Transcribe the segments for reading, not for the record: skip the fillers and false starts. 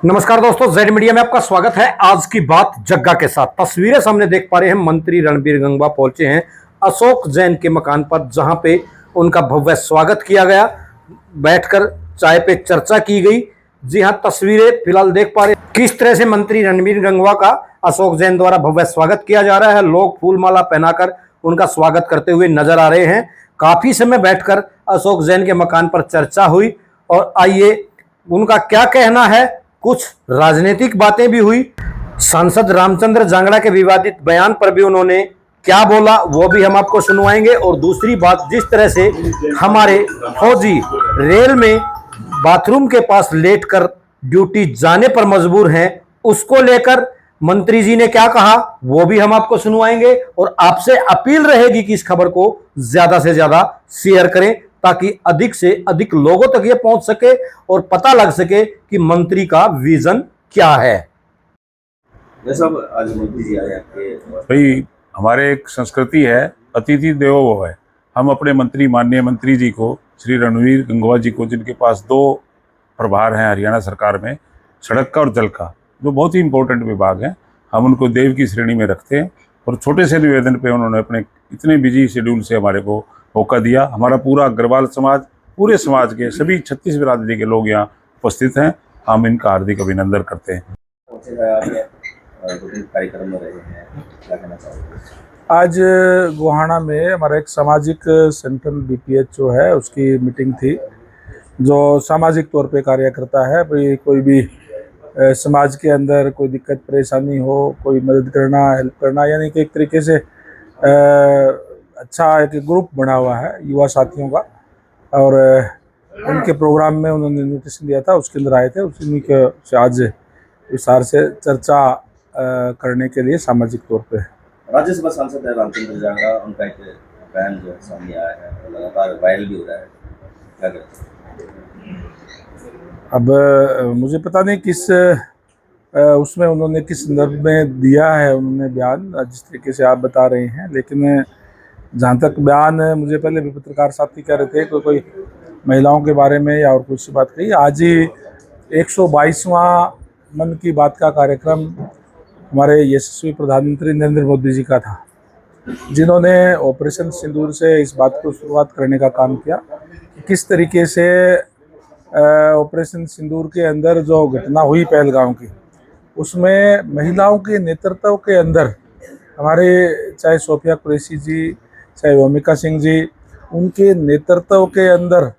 नमस्कार दोस्तों, Z media में आपका स्वागत है। आज की बात जग्गा के साथ तस्वीरें सामने देख पा रहे हैं। मंत्री रणबीर गंगवा पहुंचे हैं अशोक जैन के मकान पर, जहां पे उनका भव्य स्वागत किया गया। बैठकर चाय पे चर्चा की गई। जी हां, तस्वीरें फिलहाल देख पा रहे हैं किस तरह से मंत्री रणबीर गंगवा का अशोक जैन द्वारा भव्य स्वागत किया जा रहा है। लोग फूलमाला पहनाकर उनका स्वागत करते हुए नजर आ रहे हैं। काफी समय बैठकर अशोक जैन के मकान पर चर्चा हुई और आइए उनका क्या कहना है। कुछ राजनीतिक बातें भी हुई। सांसद रामचंद्र जांगड़ा के विवादित बयान पर भी उन्होंने क्या बोला वो भी हम आपको सुनवाएंगे। और दूसरी बात, जिस तरह से हमारे फौजी रेल में बाथरूम के पास लेटकर ड्यूटी जाने पर मजबूर हैं, उसको लेकर मंत्री जी ने क्या कहा वो भी हम आपको सुनवाएंगे। और आपसे अपील रहेगी कि इस खबर को ज्यादा से ज्यादा शेयर करें ताकि अधिक से अधिक लोगों तक ये पहुंच सके और पता लग सके कि मंत्री का विजन क्या है। आज मंत्री जी आए आपके भाई, हमारे एक संस्कृति है अतिथि देवो भव है। हम अपने मंत्री माननीय मंत्री जी को, श्री रणबीर गंगवा जी को, जिनके पास 2 प्रभार हैं हरियाणा सरकार में, सड़क का और जल का, जो बहुत ही इंपॉर्टेंट विभाग हैं, हम उनको देव की श्रेणी में रखते हैं। और छोटे से निवेदन पे उन्होंने अपने इतने बिजी शेड्यूल से हमारे को मौका दिया। हमारा पूरा अग्रवाल समाज, पूरे समाज के सभी 36 बिरादरी के लोग यहाँ उपस्थित हैं। हम इनका हार्दिक अभिनंदन करते हैं। कार्यक्रम में रहे हैं, क्या कहना चाहोगे? आज गोहाना में हमारा एक सामाजिक संगठन बीपीएच जो है उसकी मीटिंग थी, जो सामाजिक तौर पे कार्य करता है। भाई कोई भी समाज के अंदर कोई दिक्कत परेशानी हो, कोई मदद करना, हेल्प करना, यानी कि एक तरीके से अच्छा एक ग्रुप बना हुआ है युवा साथियों का। और उनके प्रोग्राम में उन्होंने इन्विटेशन दिया था, उसके अंदर आए थे। उसी के से आज विस्तार से चर्चा करने के लिए सामाजिक तौर पे राज्यसभा सांसद है रामचंद्र जांगड़ा, उनका एक बयान जो है सामने आया है और लगातार वायरल भी हो रहा है, क्या कहते हैं? अब मुझे पता नहीं किस उसमें उन्होंने किस संदर्भ में दिया है उन्होंने बयान, जिस तरीके से आप बता रहे हैं। लेकिन जहाँ तक बयान मुझे पहले भी पत्रकार साथी कह रहे थे कोई महिलाओं के बारे में या और कुछ बात कही। आज ही 122वां मन की बात का कार्यक्रम हमारे यशस्वी प्रधानमंत्री नरेंद्र मोदी जी का था, जिन्होंने ऑपरेशन सिंदूर से इस बात को शुरुआत करने का काम किया। किस तरीके से ऑपरेशन सिंदूर के अंदर जो घटना हुई पहलगाम की, उसमें महिलाओं के नेतृत्व के अंदर हमारे चाहे सोफिया कुरैशी जी, चाहे ओमिका सिंह जी, उनके नेतृत्व के अंदर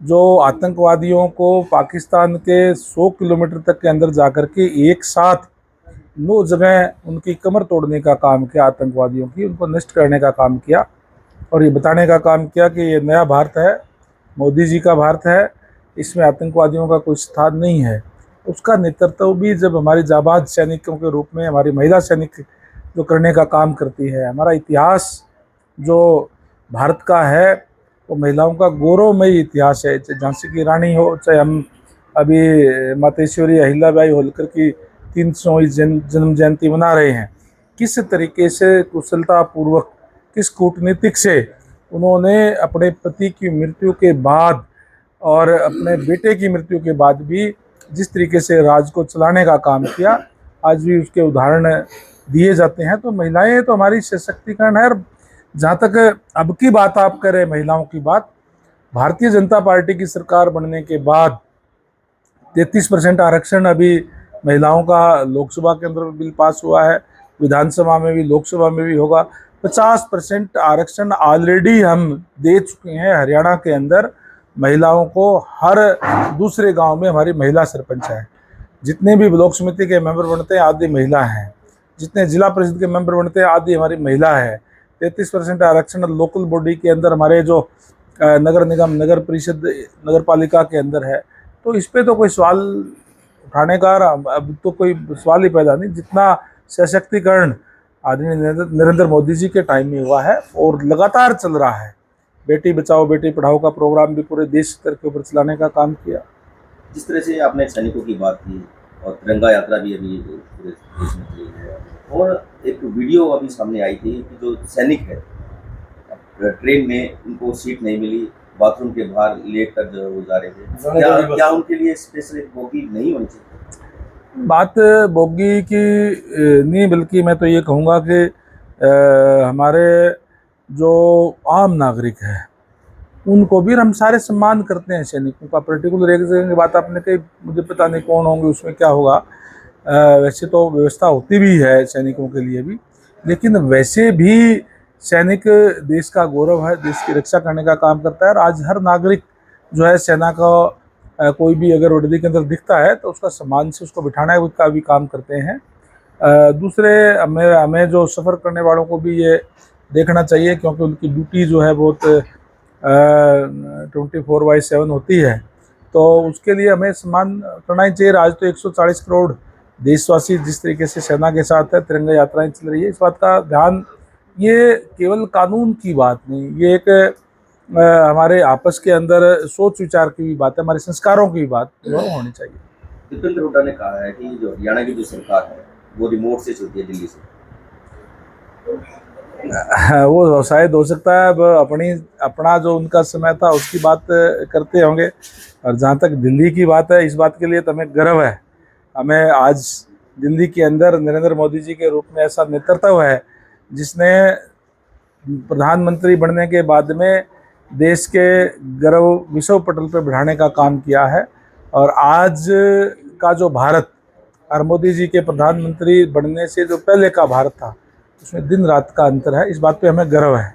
जो आतंकवादियों को पाकिस्तान के 100 किलोमीटर तक के अंदर जाकर के एक साथ 9 जगह उनकी कमर तोड़ने का काम किया, आतंकवादियों की उनको नष्ट करने का काम किया। और ये बताने का काम किया कि ये नया भारत है, मोदी जी का भारत है, इसमें आतंकवादियों का कोई स्थान नहीं है। उसका नेतृत्व भी जब हमारी जाबाज सैनिकों के रूप में हमारी महिला सैनिक जो करने का काम करती है, हमारा इतिहास जो भारत का है वो महिलाओं का गौरवमयी इतिहास है। चाहे झांसी की रानी हो, चाहे हम अभी मातेश्वरी अहिल्याबाई होलकर की 300वीं जन्म जयंती मना रहे हैं। किस तरीके से कुशलतापूर्वक, किस कूटनीतिक से उन्होंने अपने पति की मृत्यु के बाद और अपने बेटे की मृत्यु के बाद भी जिस तरीके से राज को चलाने का काम किया, आज भी उसके उदाहरण दिए जाते हैं। तो महिलाएं तो हमारी सशक्तिकरण है। और जहाँ तक अब की बात आप करें महिलाओं की बात, भारतीय जनता पार्टी की सरकार बनने के बाद 33% आरक्षण अभी महिलाओं का लोकसभा के अंदर बिल पास हुआ है, विधानसभा में भी, लोकसभा में भी होगा। 50% आरक्षण ऑलरेडी हम दे चुके हैं हरियाणा के अंदर महिलाओं को। हर दूसरे गांव में हमारी महिला सरपंच है। जितने भी ब्लॉक समिति के मेंबर बनते हैं आधी महिला हैं, जितने जिला परिषद के मेंबर बनते हैं आधी हमारी महिला है। 33% आरक्षण लोकल बॉडी के अंदर हमारे जो नगर निगम, नगर परिषद, नगर पालिका के अंदर है। तो इस पे तो कोई सवाल उठाने का अब तो कोई सवाल ही पैदा नहीं। जितना सशक्तिकरण आदरणीय नरेंद्र मोदी जी के टाइम में हुआ है और लगातार चल रहा है। बेटी बचाओ बेटी पढ़ाओ का प्रोग्राम भी पूरे देश स्तर के ऊपर चलाने का काम किया। जिस तरह से आपने सैनिकों की बात की और तिरंगा यात्रा भी अभी पूरे देश में चली है, और एक वीडियो अभी सामने आई थी कि जो सैनिक है ट्रेन में उनको सीट नहीं मिली, बाथरूम के बाहर लेट कर जो वो जा रहे थे, क्या उनके लिए स्पेशल एक बोगी नहीं होनी चाहिए? बात बोगी की नहीं, बल्कि मैं तो ये कहूँगा कि हमारे जो आम नागरिक है उनको भी हम सारे सम्मान करते हैं। सैनिकों का पर्टिकुलर एक जगह की बात आपने कही, मुझे पता नहीं कौन होंगे, उसमें क्या होगा। वैसे तो व्यवस्था होती भी है सैनिकों के लिए भी, लेकिन वैसे भी सैनिक देश का गौरव है, देश की रक्षा करने का काम करता है। और आज हर नागरिक जो है सेना का कोई भी अगर वर्दी के अंदर दिखता है तो उसका सम्मान से उसको बिठाना है, उसका भी काम करते हैं। दूसरे हमें जो सफ़र करने वालों को भी ये देखना चाहिए, क्योंकि उनकी ड्यूटी जो है बहुत 24/7 होती है, तो उसके लिए हमें सम्मान करना ही चाहिए। आज तो 140 करोड़ देशवासी जिस तरीके से सेना के साथ है, तिरंगा यात्राएं चल रही है, इस बात का ध्यान, ये केवल कानून की बात नहीं, ये एक हमारे आपस के अंदर सोच विचार की भी बात है, हमारे संस्कारों की भी बात जो है होनी चाहिए। दीपेंद्र हुड्डा ने कहा है कि जो हरियाणा की जो सरकार है वो रिमोट से चलती है, दिल्ली से। वो शायद हो सकता है अब अपना जो उनका समय था उसकी बात करते होंगे। और जहाँ तक दिल्ली की बात है, इस बात के लिए तो हमें गर्व है। हमें आज दिल्ली के अंदर नरेंद्र मोदी जी के रूप में ऐसा नेतृत्व है जिसने प्रधानमंत्री बनने के बाद में देश के गर्व विश्व पटल पर बढ़ाने का काम किया है। और आज का जो भारत और मोदी जी के प्रधानमंत्री बनने से जो पहले का भारत था, उसमें दिन रात का अंतर है। इस बात पे हमें गर्व है।